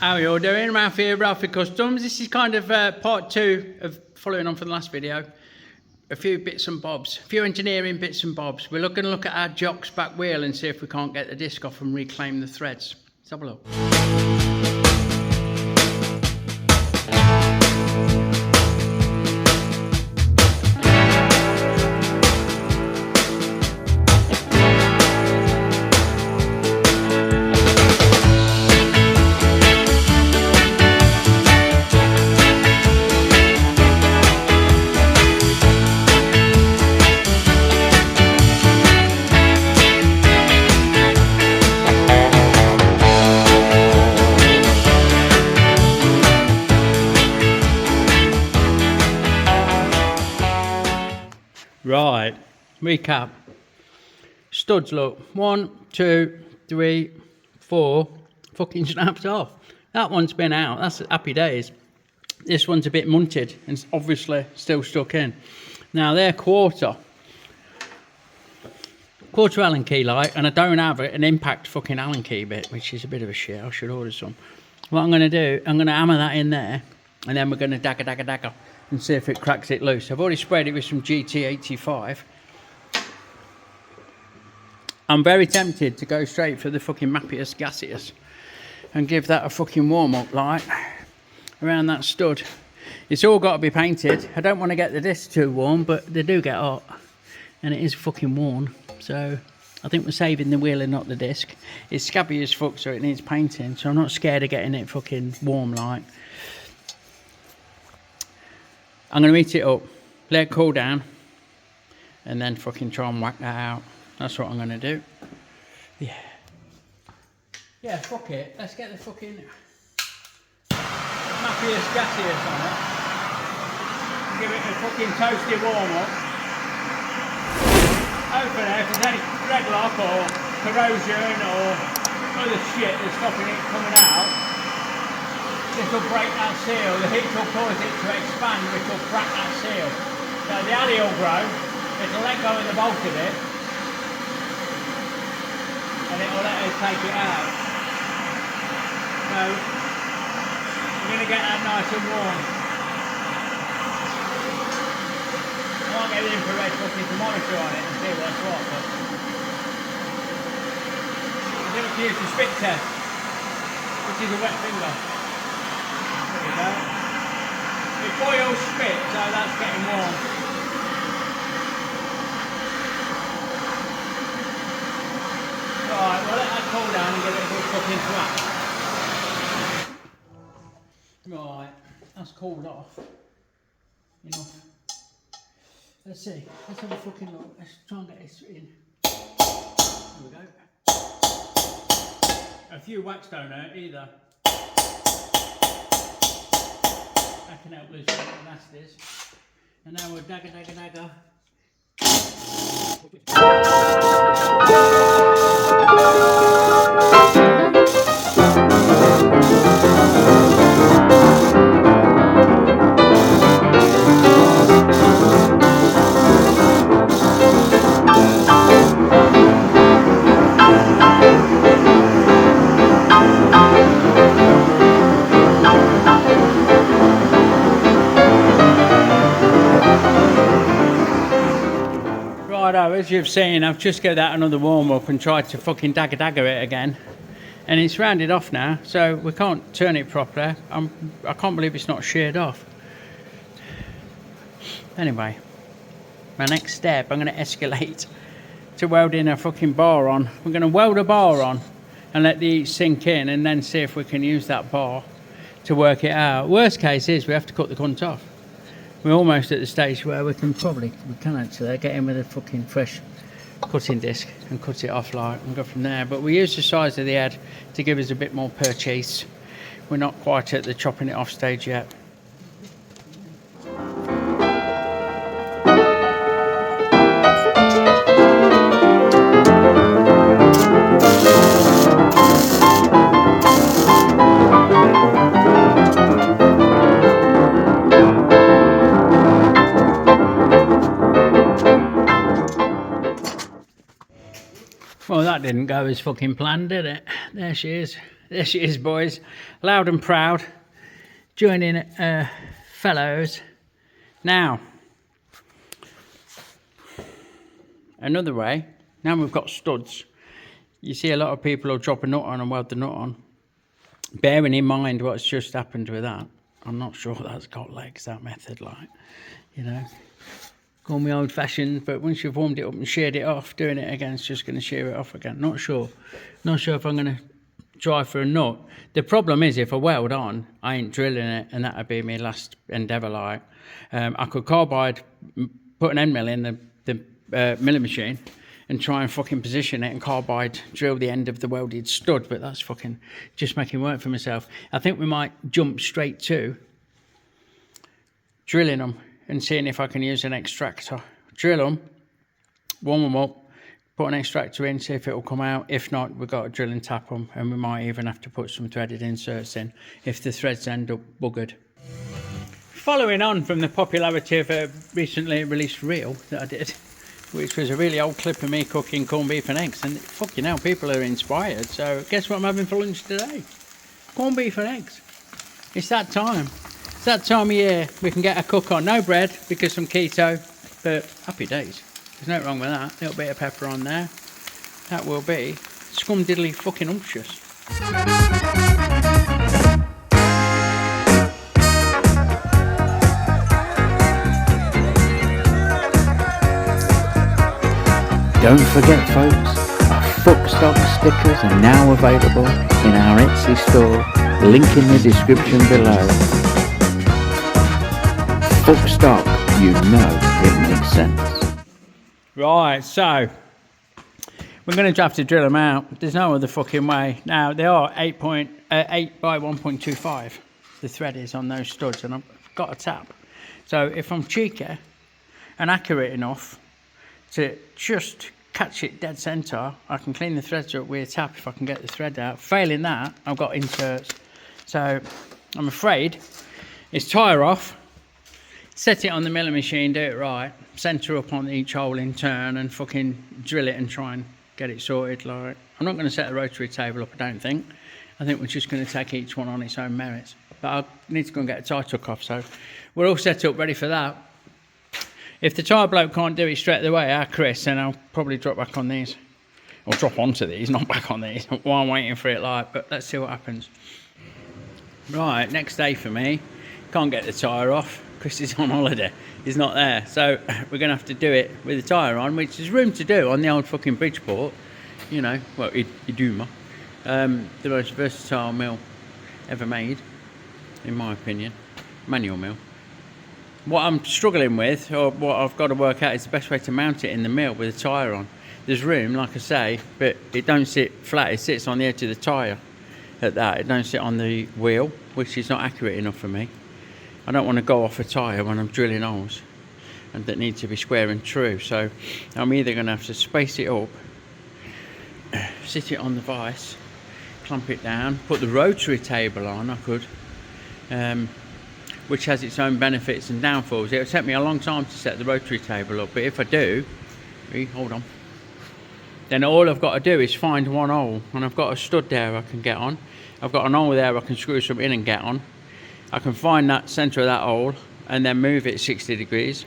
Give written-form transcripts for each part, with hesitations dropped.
How are you all doing? Ralfy, Ralfy Customs. This is kind of part 2 of following on from the last video. A few bits and bobs, a few engineering bits and bobs. We're going to look at our jock's back wheel and see if we can't get the disc off and reclaim the threads. Let's have a look. Right, recap. Studs, look, 1, 2, 3, 4, fucking snapped off. That one's been out, that's happy days. This one's a bit munted and it's obviously still stuck in. Now they're quarter Allen key like, and I don't have an impact fucking Allen key bit, which is a bit of a shit. I should order some. What I'm going to do, I'm going to hammer that in there, and then we're going to dagger and see if it cracks it loose. I've already sprayed it with some GT85. I'm very tempted to go straight for the fucking Mappius gaseous and give that a fucking warm up light around that stud. It's all got to be painted. I don't want to get the disc too warm, but they do get hot and it is fucking worn. So I think we're saving the wheel and not the disc. It's scabby as fuck, so it needs painting, so I'm not scared of getting it fucking warm like. I'm going to heat it up, let it cool down, and then fucking try and whack that out. That's what I'm going to do. Yeah. Yeah, fuck it. Let's get the fucking Mappius gaseous on it. Give it a fucking toasty warm up. Hopefully, if there's any thread lock or corrosion or other shit that's stopping it coming out, this will break that seal. The heat will cause it to expand, which will crack that seal. So the alley will grow, it'll let go of the bolt of it, and it will let us take it out. So we're going to get that nice and warm. I might get the infrared fucking to monitor on it and see what's what, but I think we can use the spit test, which is a wet finger. It boils spit, so that's getting warm. Alright, we'll let that cool down and get it a good fucking flat. Right, that's cooled off. Enough. Let's see, let's have a fucking look. Let's try and get this in. There we go. A few wax don't hurt either. That can help loosen up the nasties. And now we're dagger. As you've seen, I've just given that another warm up and tried to fucking dagger it again, and it's rounded off now, so we can't turn it properly. I can't believe it's not sheared off. Anyway, my next step, I'm going to escalate to welding a fucking bar on. We're going to weld a bar on and let the heat sink in, and then see if we can use that bar to work it out. Worst case is we have to cut the cunt off. We're almost at the stage where we can actually get in with a fucking fresh cutting disc and cut it off like and go from there. But we use the size of the head to give us a bit more purchase. We're not quite at the chopping it off stage yet. Well, that didn't go as fucking planned, did it? There she is. There she is, boys. Loud and proud. Joining fellows. Now, another way, now we've got studs. You see a lot of people will drop a nut on and weld the nut on. Bearing in mind what's just happened with that, I'm not sure that's got legs, that method, like, you know. Call me old fashioned, but once you've warmed it up and sheared it off, doing it again is just going to shear it off again. Not sure if I'm going to try for a nut. The problem is, if I weld on, I ain't drilling it, and that would be my last endeavour. Like, I could carbide, put an end mill in the milling machine and try and fucking position it and carbide drill the end of the welded stud, but that's fucking just making work for myself. I think we might jump straight to drilling them and seeing if I can use an extractor. Drill them, warm them up, put an extractor in, see if it'll come out. If not, we've got to drill and tap them, and we might even have to put some threaded inserts in if the threads end up buggered. Following on from the popularity of a recently released reel that I did, which was a really old clip of me cooking corned beef and eggs, and fucking hell, people are inspired. So guess what I'm having for lunch today? Corned beef and eggs. It's that time. It's that time of year we can get a cook on. No bread because I'm keto, but happy days. There's no wrong with that. A little bit of pepper on there. That will be scumdiddly fucking umptious. Don't forget, folks, our Fuckstock stickers are now available in our Etsy store. Link in the description below. Fuckstock, you know it makes sense. Right, so we're going to have to drill them out. There's no other fucking way. Now, they are 8 by 1.25. The thread is on those studs, and I've got a tap. So if I'm cheeky and accurate enough to just catch it dead centre, I can clean the threads up with a tap if I can get the thread out. Failing that, I've got inserts. So I'm afraid it's tire off, set it on the milling machine, do it right, centre up on each hole in turn, and fucking drill it and try and get it sorted. Like, I'm not going to set the rotary table up, I don't think. I think we're just going to take each one on its own merits. But I need to go and get a tyre tuck off, so we're all set up, ready for that. If the tyre bloke can't do it straight away, Chris, then I'll probably drop back on these. Or drop onto these, not back on these, while I'm waiting for it, like, but let's see what happens. Right, next day for me. Can't get the tyre off. Chris is on holiday. He's not there. So we're going to have to do it with the tyre on, which there's room to do on the old fucking Bridgeport. You know, well, Iduma. The most versatile mill ever made, in my opinion. Manual mill. What I'm struggling with, or what I've got to work out, is the best way to mount it in the mill with a tyre on. There's room, like I say, but it don't sit flat. It sits on the edge of the tyre at that. It don't sit on the wheel, which is not accurate enough for me. I don't want to go off a tyre when I'm drilling holes and that need to be square and true. So I'm either going to have to space it up, sit it on the vise, clamp it down, put the rotary table on, I could, which has its own benefits and downfalls. It'll take me a long time to set the rotary table up, but if I do, hold on, then all I've got to do is find one hole, and I've got a stud there I can get on. I've got an hole there I can screw something in and get on. I can find that centre of that hole and then move it 60 degrees,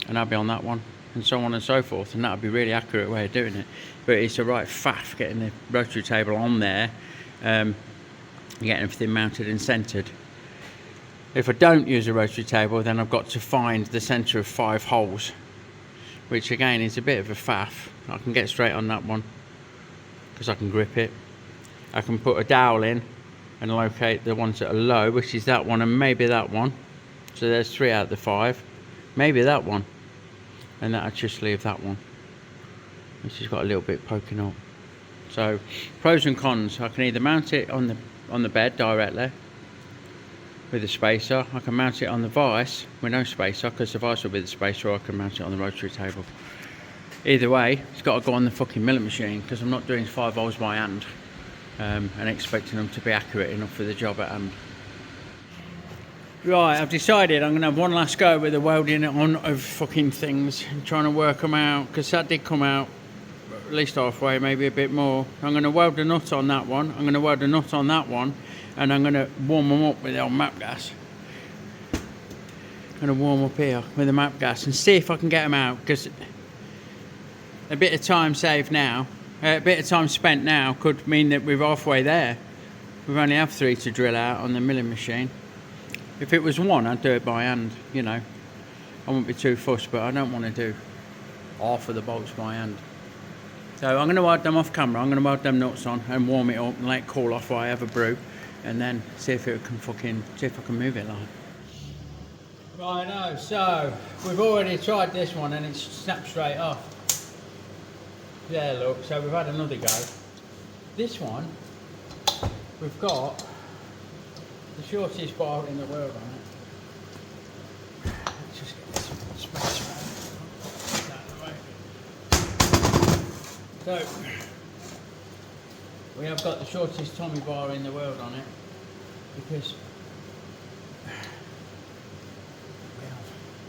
and I'll be on that one, and so on and so forth, and that'll be a really accurate way of doing it. But it's a right faff getting the rotary table on there, getting everything mounted and centred. If I don't use a rotary table, then I've got to find the centre of 5 holes, which again is a bit of a faff. I can get straight on that one because I can grip it. I can put a dowel in and locate the ones that are low, which is that one and maybe that one. So there's 3 out of the 5. Maybe that one, and that'll just leave that one, which has got a little bit poking up. So pros and cons: I can either mount it on the bed directly with a spacer. I can mount it on the vise with no spacer, because the vise will be the spacer, or I can mount it on the rotary table. Either way, it's got to go on the fucking milling machine, because I'm not doing 5 holes by hand and expecting them to be accurate enough for the job at hand. Right, I've decided I'm going to have one last go with the welding on of fucking things and trying to work them out, because that did come out at least halfway, maybe a bit more. I'm going to weld a nut on that one. I'm going to weld a nut on that one, and I'm going to warm them up with the old map gas. I'm going to warm up here with the map gas and see if I can get them out, because a bit of time saved now, a bit of time spent now could mean that we're halfway there. We've only have 3 to drill out on the milling machine. If it was 1, I'd do it by hand, you know. I wouldn't be too fussed, but I don't want to do half of the bolts by hand. So I'm going to weld them off camera. I'm going to weld them nuts on and warm it up and let it cool off while I have a brew, and then see if it can see if I can move it like. Right, now, so we've already tried this one and it's snapped straight off. There, look. So we've had another go. This one, we've got the shortest bar in the world on it. Let's just get this space around. So we have got the shortest Tommy bar in the world on it, because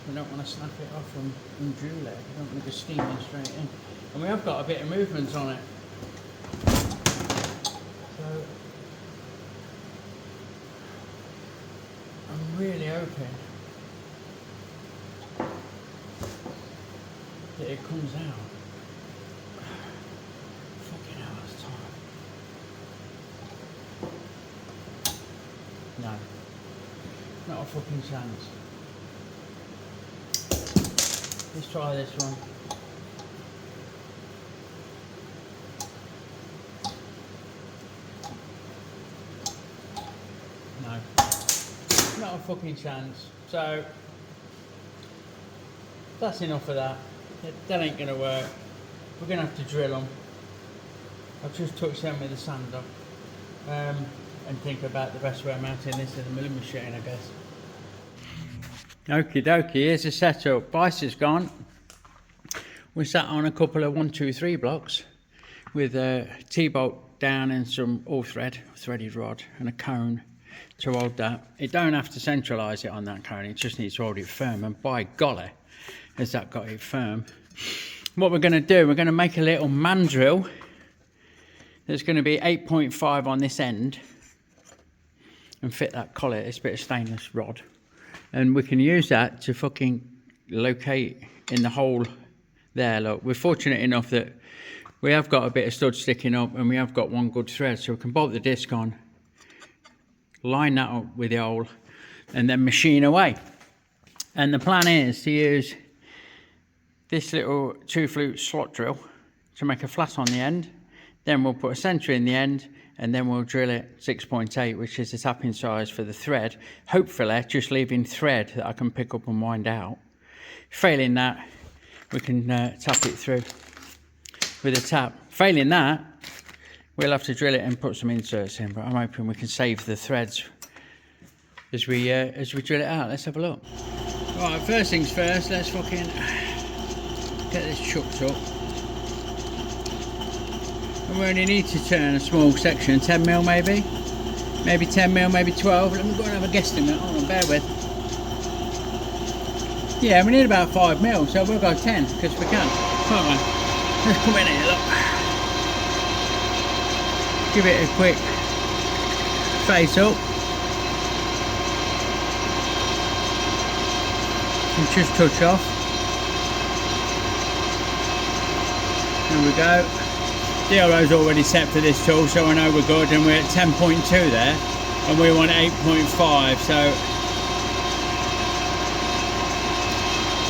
we don't want to snap it off and drill it. We don't want to go steaming straight in. And we have got a bit of movement on it. So I'm really hoping that it comes out. Fucking hell, that's tight. No. Not a fucking chance. Let's try this one. No. Not a fucking chance. So that's enough of that. That ain't gonna work. We're gonna have to drill them. I've just touched them with a sander, and think about the best way of mounting this in the milling machine, I guess. Okie dokie, here's the setup. Vice is gone. We sat on a couple of 1, 2, 3 blocks with a T-bolt down and some all threaded rod and a cone to hold that. It don't have to centralise it on that cone, it just needs to hold it firm, and by golly has that got it firm. What we're going to do, we're going to make a little mandrel. There's going to be 8.5 on this end and fit that collet, this bit of stainless rod, and we can use that to fucking locate in the hole there. Look, we're fortunate enough that we have got a bit of stud sticking up and we have got one good thread, so we can bolt the disc on, line that up with the hole, and then machine away. And the plan is to use this little 2-flute slot drill to make a flat on the end, then we'll put a centre in the end, and then we'll drill it 6.8, which is the tapping size for the thread. Hopefully just leaving thread that I can pick up and wind out. Failing that, we can tap it through with a tap. Failing that, we'll have to drill it and put some inserts in, but I'm hoping we can save the threads as we drill it out. Let's have a look. Right, first things first, let's fucking get this chucked up. And we only need to turn a small section, 10mm maybe? Maybe 10mm, maybe 12. Let me go and have a guesstimate. Hold on, bear with. Yeah, we need about 5mm, so we'll go 10, because we can. Come on, man. Let's come in here, look. Give it a quick face up. And just touch off. There we go. DRO's already set for this tool, so I know we're good, and we're at 10.2 there, and we want 8.5, so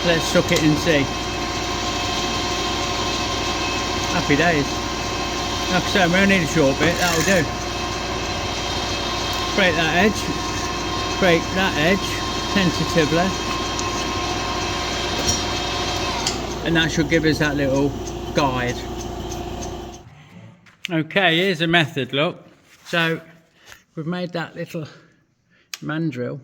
let's suck it and see. Happy days. Like I said, we only need a short bit, that'll do. Break that edge, break that edge tentatively, and that should give us that little guide. Okay, here's a method, look. So we've made that little mandrel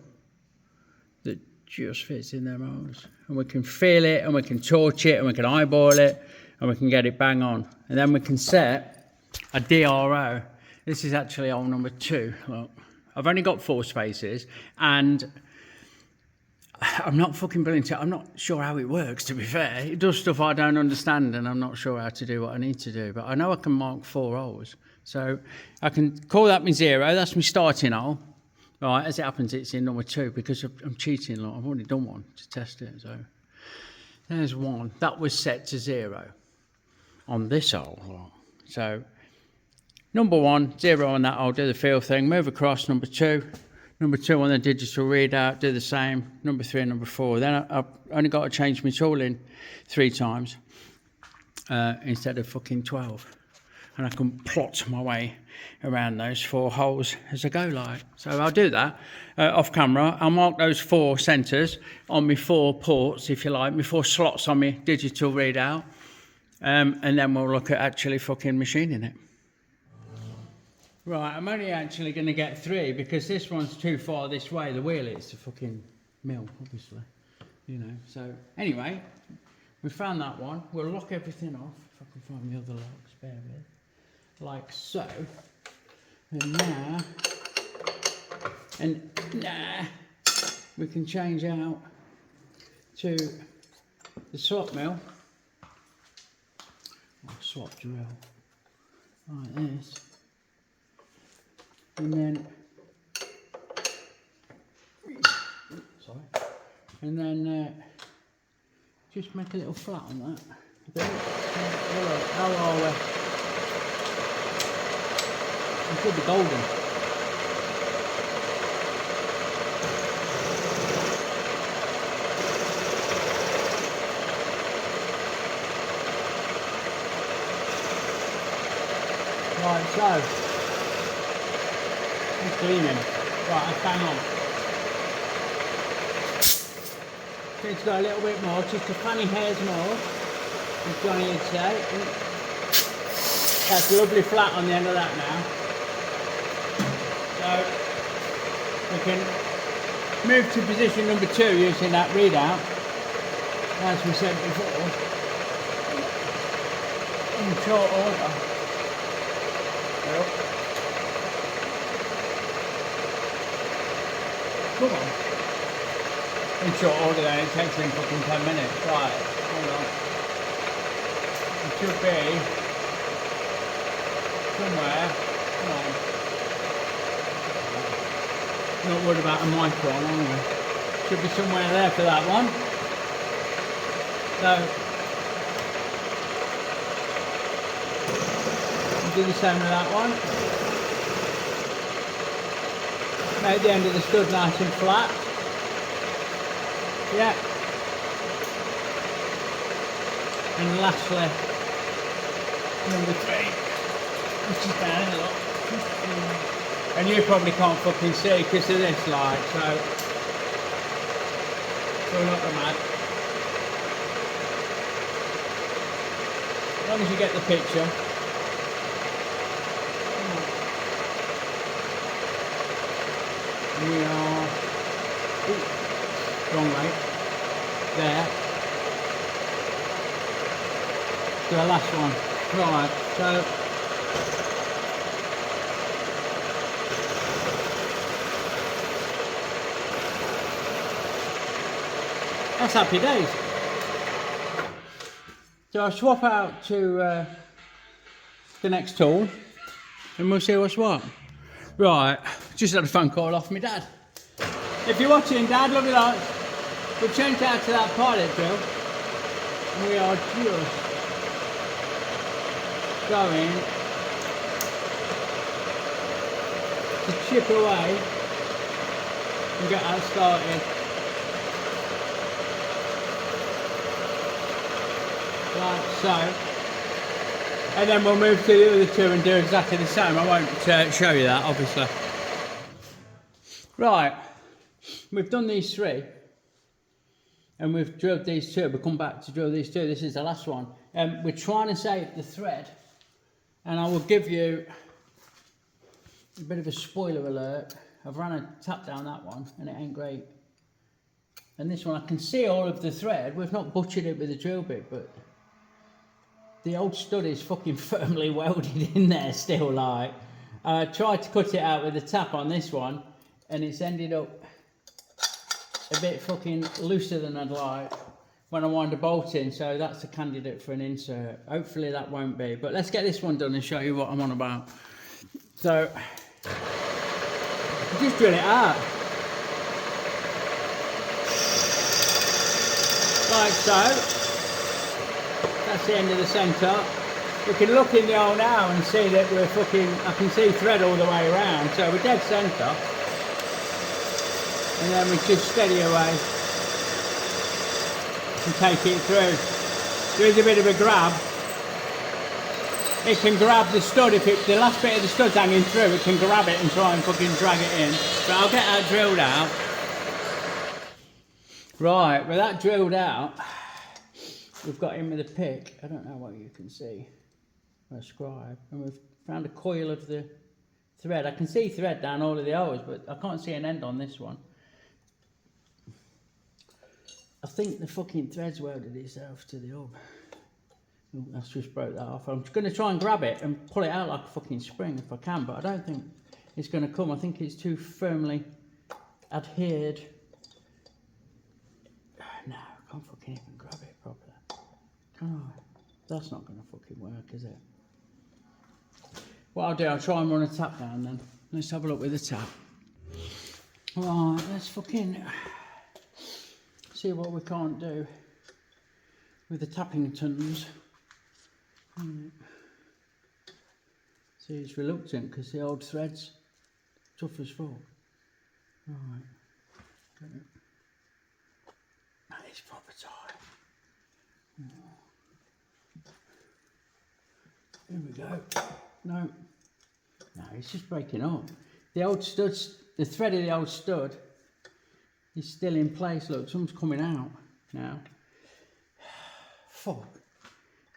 that just fits in their molds, and we can feel it, and we can torch it, and we can eyeball it, and we can get it bang on, and then we can set a DRO. This is actually hole number 2. Look, I've only got 4 spaces, and I'm not fucking brilliant. I'm not sure how it works, to be fair. It does stuff I don't understand, and I'm not sure how to do what I need to do. But I know I can mark 4 holes. So I can call that my 0. That's my starting hole. Right, as it happens, it's in number 2 because I'm cheating. Like, I've already done one to test it. So there's 1. That was set to 0 on this hole. Right. So number 1, 0 on that hole, do the feel thing. Move across, number 2. Number 2 on the digital readout, do the same. Number 3 and number 4. Then I've only got to change my tooling 3 times instead of fucking 12. And I can plot my way around those 4 holes as I go, like. So I'll do that off camera. I'll mark those 4 centres on my 4 ports, if you like, my 4 slots on my digital readout. And then we'll look at actually fucking machining it. Right, I'm only actually going to get 3 because this one's too far this way. The wheel is the fucking mill, obviously. You know, so anyway, we found that one. We'll lock everything off. If I can find the other locks, bear with. Like so. And now, we can change out to the swap mill. Or swap drill. Like this. And then, just make a little flat on that. How are we? It should be golden. Right, so. It's cleaning. Right, I bang on. So it's got a little bit more, just a funny hairs more, as Johnny would say. That's lovely flat on the end of that now. So we can move to position number 2 using that readout, as we said before, in short order. Yep. Come on. In short order then, it takes him fucking 10 minutes. Right, hold on. It should be somewhere. Come on. Not worried about a micron, anyway. Should be somewhere there for that one. So, we'll do the same with that one. Make the end of the stud nice and flat. Yeah. And lastly, number 3, which is down a lot. And you probably can't fucking see because of this light, so we're not the mad. As long as you get the picture. We are wrong way there to the last one. Right, so that's happy days. So I'll swap out to the next tool and we'll see what's what. Right, just had a phone call off my dad. If you're watching, Dad, love you lots. We've changed out to that pilot drill. And we are just going to chip away and get that started. Like so. And then we'll move to the other 2 and do exactly the same. I won't show you that, obviously. Right, we've done these 3. And we've drilled these 2. We'll come back to drill these 2. This is the last one. We're trying to save the thread. And I will give you a bit of a spoiler alert. I've run a tap down that one and it ain't great. And this one, I can see all of the thread. We've not butchered it with a drill bit, but the old stud is fucking firmly welded in there still, like. I tried to cut it out with a tap on this one and it's ended up a bit fucking looser than I'd like when I wind a bolt in, so that's a candidate for an insert. Hopefully that won't be, but let's get this one done and show you what I'm on about. So, just drill it out. Like so. That's the end of the centre. We can look in the hole now and see that we're fucking, I can see thread all the way around, so we're dead centre. And then we just steady away and take it through. There is a bit of a grab. It can grab the stud, if the last bit of the stud's hanging through, it can grab it and try and fucking drag it in. But I'll get that drilled out. Right, with that drilled out, we've got in with a pick. I don't know what you can see, or a scribe, and we've found a coil of the thread. I can see thread down all of the holes, but I can't see an end on this one. I think the fucking thread's welded itself to the hub. Oh, that's just broke that off. I'm just going to try and grab it and pull it out like a fucking spring if I can, but I don't think it's going to come. I think it's too firmly adhered. No, I can't fucking even grab it properly. Can I? That's not going to fucking work, is it? What I'll do, I'll try and run a tap down then. Let's have a look with the tap. Right, let's fucking see what we can't do with the tapping tons. See, it's reluctant because the old thread's tough as fuck. Right. That is proper tight. Here we go. No, it's just breaking up. The old studs, the thread of the old stud is still in place. Look, something's coming out now. Fuck.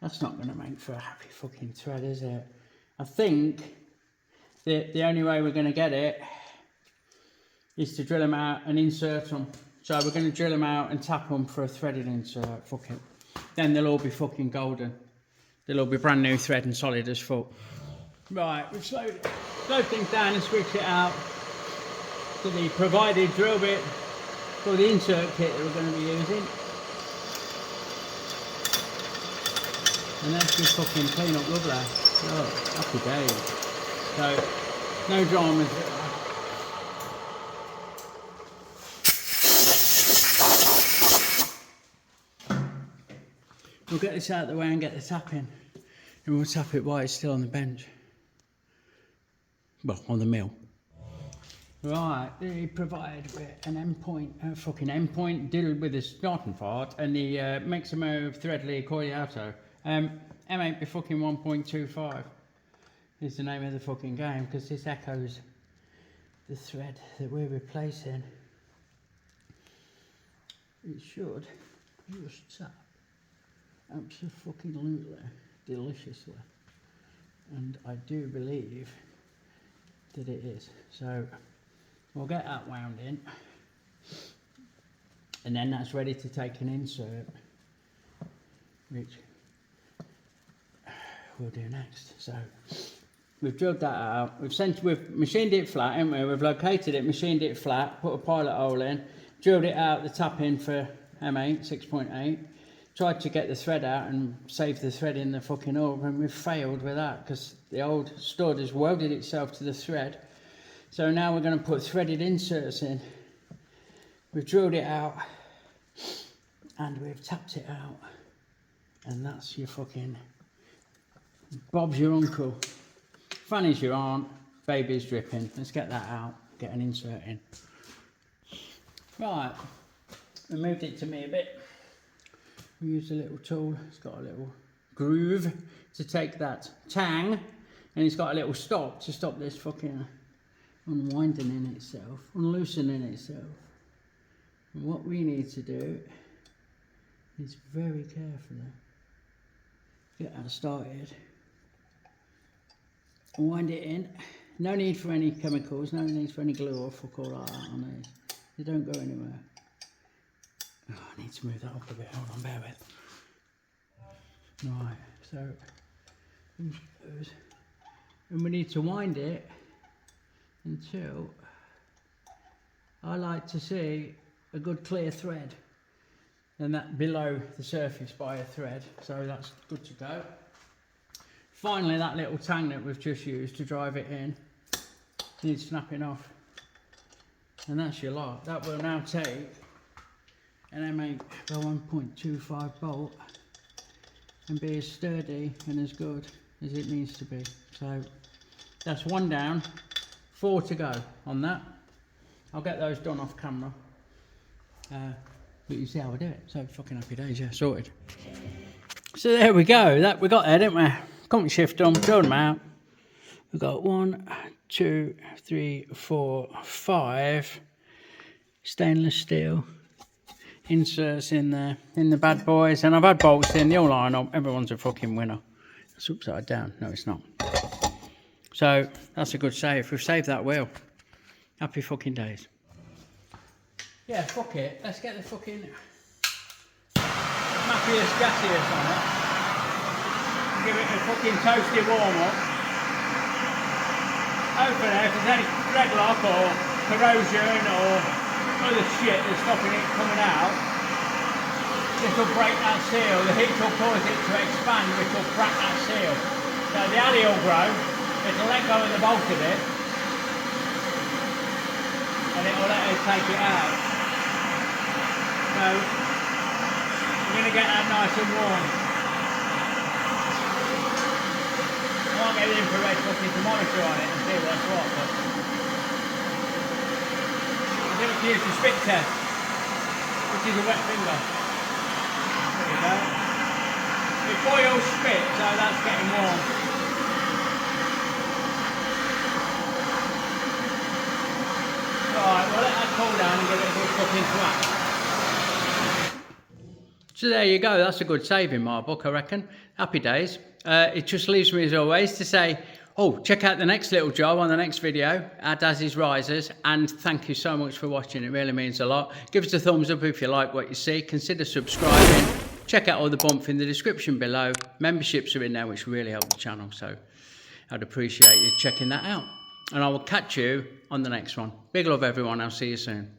That's not going to make for a happy fucking thread, is it? I think the only way we're going to get it is to drill them out and insert them. So we're going to drill them out and tap them for a threaded insert. Fuck it. Then they'll all be fucking golden. They'll all be brand new thread and solid as fuck. Right, we've slowed things down and switched it out to the provided drill bit for the insert kit that we're going to be using. And let's just fucking clean up lovely. Oh, happy days. So, no dramas. We'll get this out of the way and get the tap in. And we'll tap it while it's still on the bench. Well, on the mill. Right, they provide an fucking endpoint deal with the starting part and the Maximo Threadly Coiliato. M8 be fucking 1.25 is the name of the fucking game, because this echoes the thread that we're replacing. It should just tap absolutely deliciously, and I do believe that it is. So we'll get that wound in, and then that's ready to take an insert, which we'll do next. So we've drilled that out, we've machined it flat, haven't we? We've located it, machined it flat, put a pilot hole in, drilled it out the tap in for M8 6.8, tried to get the thread out and save the thread in the fucking hub, and we've failed with that because the old stud has welded itself to the thread. So now we're going to put threaded inserts in. We've drilled it out and we've tapped it out, and that's your fucking Bob's your uncle, Fanny's your aunt, baby's dripping. Let's get that out, get an insert in. Right, we moved it to me a bit. We used a little tool, it's got a little groove to take that tang, and it's got a little stop to stop this fucking unwinding in itself, unloosening itself. And what we need to do is very carefully get that started, wind it in. No need for any chemicals, no need for any glue or fuck all like that on these. They don't go anywhere. Oh, I need to move that up a bit, hold on, bear with. Right, so, and we need to wind it until I like to see a good clear thread, and that below the surface by a thread, so that's good to go. Finally, that little tang that we've just used to drive it in needs snapping off, and that's your lot. That will now take an M8 by 1.25 bolt and be as sturdy and as good as it needs to be. So that's one down, 4 to go on that. I'll get those done off camera, but you see how I do it. So fucking happy days, yeah, sorted. So there we go, that we got there, didn't we? Company shift done, drilled them out. We've got 1, 2, 3, 4, 5 stainless steel inserts in there, in the bad boys, and I've had bolts in, they all line up. Everyone's a fucking winner. It's upside down. No, it's not. So that's a good save. We've saved that wheel. Happy fucking days. Yeah, fuck it. Let's get the fucking Mappius Gaseous on it. Give it a fucking toasty warm up. Hopefully, if there's any thread lock or corrosion or other shit that's stopping it coming out, this will break that seal. The heat will cause it to expand, which will crack that seal. So the alley will grow, it'll let go of the bolt of it, and it will let us take it out. So we're going to get that nice and warm. I might get the infrared fucking to monitor on it and see what's what, but I think we can use the spit test, which is a wet finger. There you go. It boils spit, so that's getting warm. Alright, well let that cool down and get it a good fucking thwack. So there you go, that's a good save in my book, I reckon. Happy days. It just leaves me as always to say, oh, check out the next little job on the next video, our Dazzy's Risers, and thank you so much for watching, it really means a lot. Give us a thumbs up if you like what you see, consider subscribing, check out all the bump in the description below, memberships are in there which really help the channel, so I'd appreciate you checking that out. And I will catch you on the next one. Big love everyone, I'll see you soon.